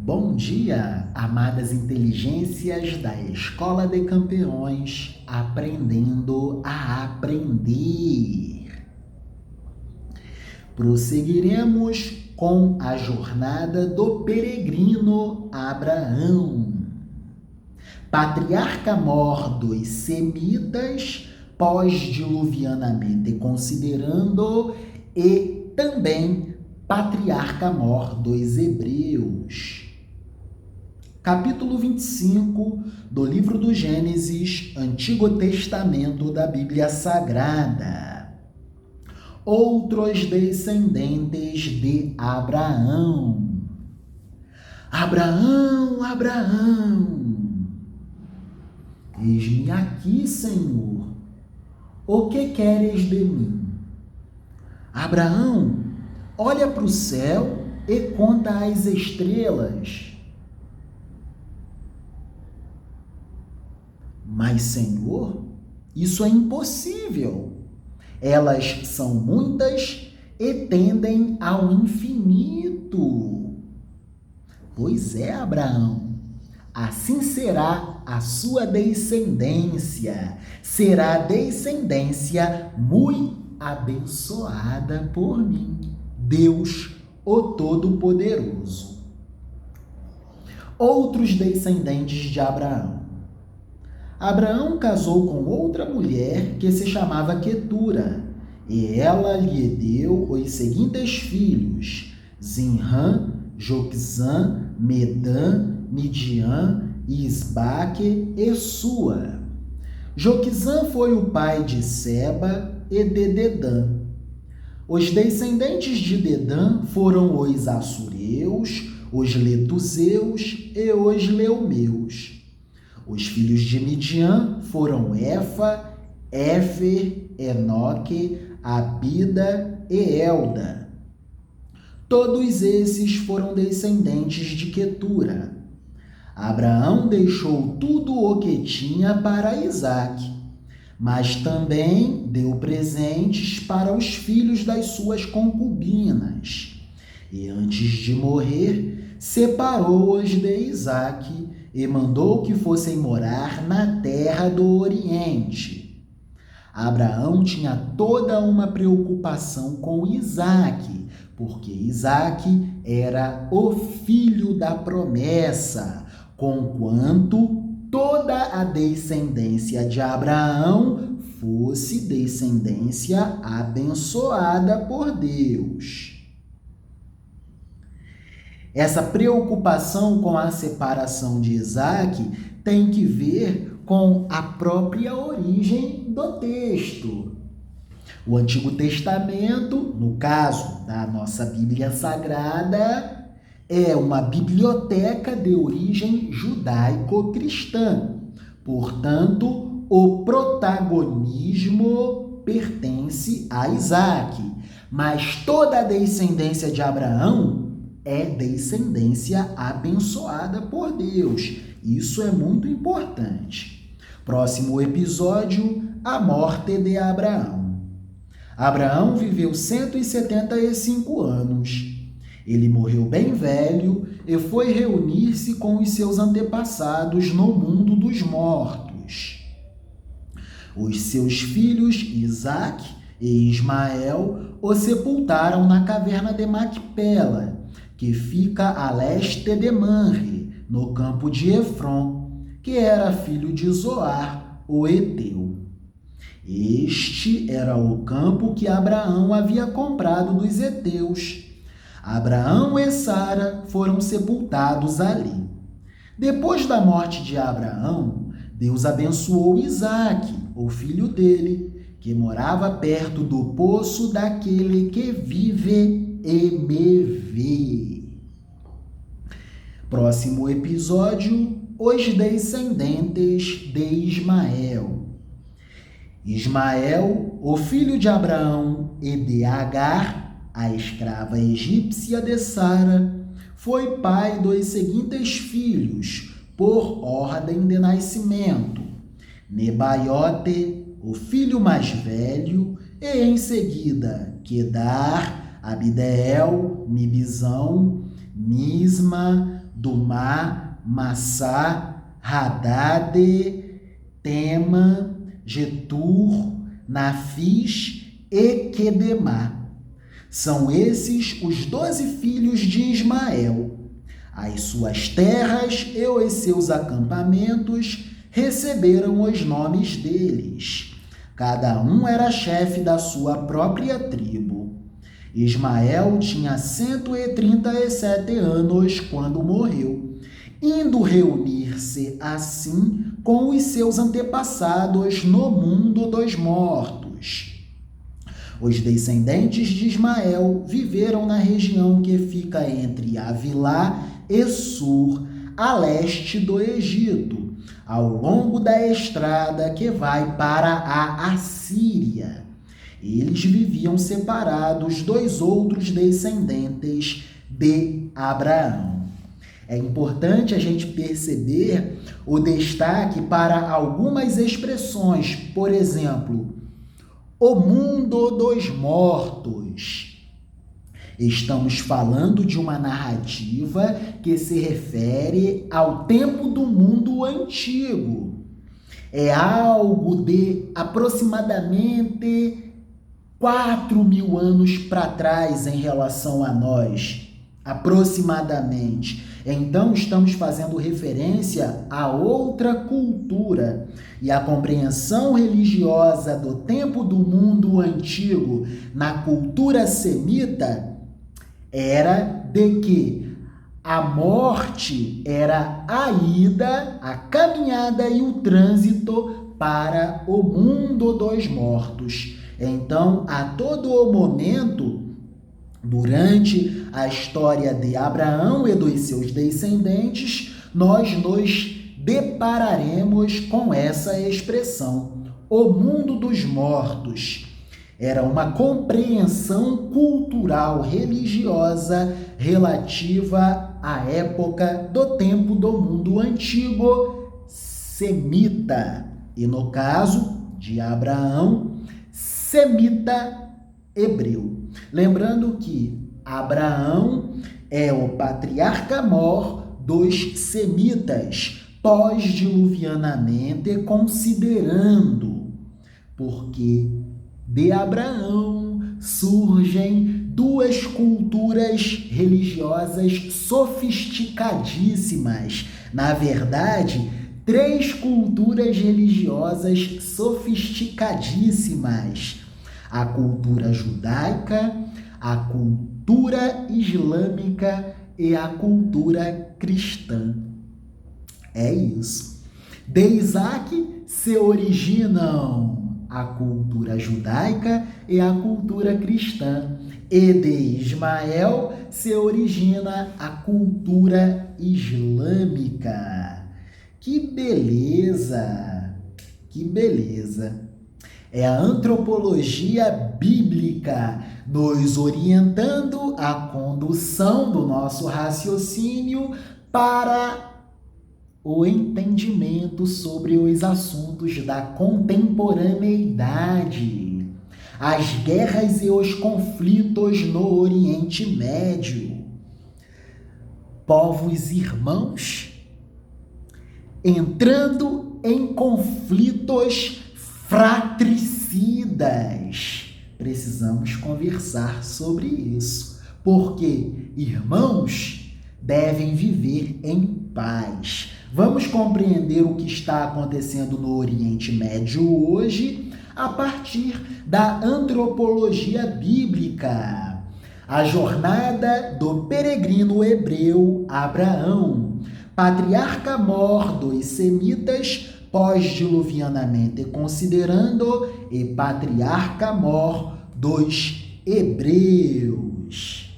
Bom dia, amadas inteligências da Escola de Campeões, aprendendo a aprender. Prosseguiremos com a jornada do peregrino Abraão. Patriarca mor dos semitas, pós-diluvianamente considerando, e também patriarca mor dos hebreus. Capítulo 25 do livro do Gênesis, Antigo Testamento da Bíblia Sagrada. Outros descendentes de Abraão. Abraão, Abraão, eis-me aqui, Senhor. O que queres de mim? Abraão, olha para o céu e conta as estrelas. Mas, Senhor, isso é impossível. Elas são muitas e tendem ao infinito. Pois é, Abraão, assim será a sua descendência. Será descendência muito abençoada por mim, Deus, o Todo-Poderoso. Outros descendentes de Abraão. Abraão casou com outra mulher que se chamava Quetura, e ela lhe deu os seguintes filhos: Zinrã, Joquizã, Medã, Midian, Isbaque e Sua. Joquizã foi o pai de Seba e de Dedã. Os descendentes de Dedã foram os assureus, os letuseus e os leumeus. Os filhos de Midian foram Efa, Éfer, Enoque, Abida e Elda. Todos esses foram descendentes de Quetura. Abraão deixou tudo o que tinha para Isaque, mas também deu presentes para os filhos das suas concubinas. E antes de morrer, separou-os de Isaque e mandou que fossem morar na terra do Oriente. Abraão tinha toda uma preocupação com Isaque, porque Isaque era o filho da promessa, conquanto toda a descendência de Abraão fosse descendência abençoada por Deus. Essa preocupação com a separação de Isaque tem que ver com a própria origem do texto. O Antigo Testamento, no caso da nossa Bíblia Sagrada, é uma biblioteca de origem judaico-cristã. Portanto, o protagonismo pertence a Isaque, mas toda a descendência de Abraão é descendência abençoada por Deus. Isso é muito importante. Próximo episódio, a morte de Abraão. Abraão viveu 175 anos. Ele morreu bem velho e foi reunir-se com os seus antepassados no mundo dos mortos. Os seus filhos, Isaque e Ismael, o sepultaram na caverna de Macpela, que fica a leste de Manre, no campo de Efron, que era filho de Zoar, o Eteu. Este era o campo que Abraão havia comprado dos heteus. Abraão e Sara foram sepultados ali. Depois da morte de Abraão, Deus abençoou Isaque, o filho dele, que morava perto do poço daquele que vive e me vê. Próximo episódio, os descendentes de Ismael. Ismael, o filho de Abraão e de Agar, a escrava egípcia de Sara, foi pai dos seguintes filhos, por ordem de nascimento: Nebaiote, o filho mais velho, e em seguida Quedar, Abideel, Mibizão, Misma, Dumá, Massá, Hadade, Tema, Getur, Nafis e Quedemá. São esses os 12 filhos de Ismael. As suas terras e os seus acampamentos receberam os nomes deles. Cada um era chefe da sua própria tribo. Ismael tinha 137 anos quando morreu, indo reunir-se assim com os seus antepassados no mundo dos mortos. Os descendentes de Ismael viveram na região que fica entre Avilá e Sur, a leste do Egito, ao longo da estrada que vai para a Assíria. Eles viviam separados dos outros descendentes de Abraão. É importante a gente perceber o destaque para algumas expressões, por exemplo, o mundo dos mortos. Estamos falando de uma narrativa que se refere ao tempo do mundo antigo. É algo de aproximadamente 4.000 anos para trás em relação a nós, aproximadamente. Então, estamos fazendo referência a outra cultura. E a compreensão religiosa do tempo do mundo antigo na cultura semita era de que a morte era a ida, a caminhada e o trânsito para o mundo dos mortos. Então, a todo o momento, durante a história de Abraão e dos seus descendentes, nós nos depararemos com essa expressão, o mundo dos mortos. Era uma compreensão cultural religiosa relativa à época do tempo do mundo antigo semita. E no caso de Abraão, semita hebreu. Lembrando que Abraão é o patriarca mor dos semitas, pós-diluvianamente considerando, porque de Abraão surgem duas culturas religiosas sofisticadíssimas. Na verdade, 3 culturas religiosas sofisticadíssimas: a cultura judaica, a cultura islâmica e a cultura cristã. É isso. De Isaac se originam a cultura judaica e a cultura cristã. E de Ismael se origina a cultura islâmica. Que beleza! Que beleza! É a antropologia bíblica nos orientando a condução do nosso raciocínio para o entendimento sobre os assuntos da contemporaneidade, as guerras e os conflitos no Oriente Médio. Povos irmãos entrando em conflitos fratricidas. Precisamos conversar sobre isso, porque irmãos devem viver em paz. Vamos compreender o que está acontecendo no Oriente Médio hoje a partir da antropologia bíblica. A jornada do peregrino hebreu Abraão, patriarca mor dos semitas, pós-diluvianamente considerando, e patriarca mor dos hebreus.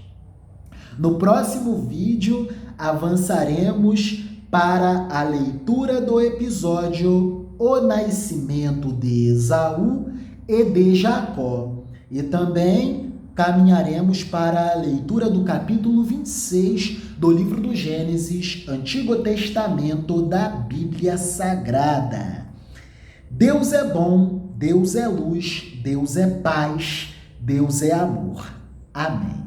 No próximo vídeo, avançaremos para a leitura do episódio O Nascimento de Esaú e de Jacó. E também caminharemos para a leitura do capítulo 26 do livro do Gênesis, Antigo Testamento da Bíblia Sagrada. Deus é bom, Deus é luz, Deus é paz, Deus é amor. Amém.